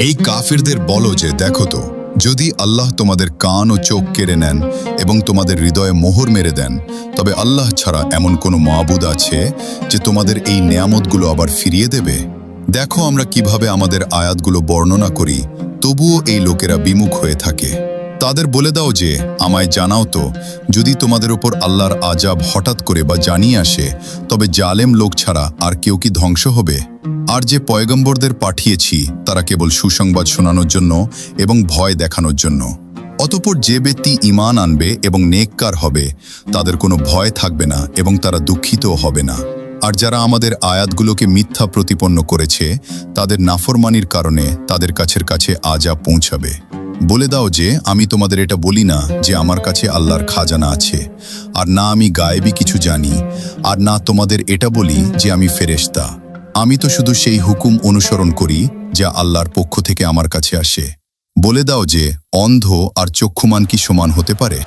এই কাফিরদের বলো যে দেখো তো, যদি আল্লাহ তোমাদের কান ও চোখ কেড়ে নেন এবং তোমাদের হৃদয়ে মোহর মেরে দেন, তবে আল্লাহ ছাড়া এমন কোনো মাবুদ আছে যে তোমাদের এই নেয়ামতগুলো আবার ফিরিয়ে দেবে? দেখো আমরা কিভাবে আমাদের আয়াতগুলো বর্ণনা করি, তবুও এই লোকেরা বিমুখ হয়ে থাকে। তাদের বলে দাও যে আমায় জানাও তো, যদি তোমাদের উপর আল্লাহর আযাব হঠাৎ করে বা জানিয়ে আসে, তবে জালেম লোক ছাড়া আর কেউ কি ধ্বংস হবে? আর যে পয়গম্বরদের পাঠিয়েছি তারা কেবল সুসংবাদ শোনানোর জন্য এবং ভয় দেখানোর জন্য। অতঃপর যে ব্যক্তি ঈমান আনবে এবং নেককার হবে, তাদের কোনো ভয় থাকবে না এবং তারা দুঃখিতও হবে না। আর যারা আমাদের আয়াতগুলোকে মিথ্যা প্রতিপন্ন করেছে, তাদের নাফরমানির কারণে তাদের কাছে আযাব পৌঁছাবে। বলে দাও যে আমি তোমাদের এটা বলি না যে আমার কাছে আল্লাহর খাজানা আছে, আর না আমি গায়েবী কিছু জানি, আর না তোমাদের এটা বলি যে আমি ফেরেশতা। আমি তো শুধু সেই হুকুম অনুসরণ করি যা আল্লাহর পক্ষ থেকে আমার কাছে আসে। বলে দাও যে অন্ধ আর চক্ষুমান কি সমান হতে পারে?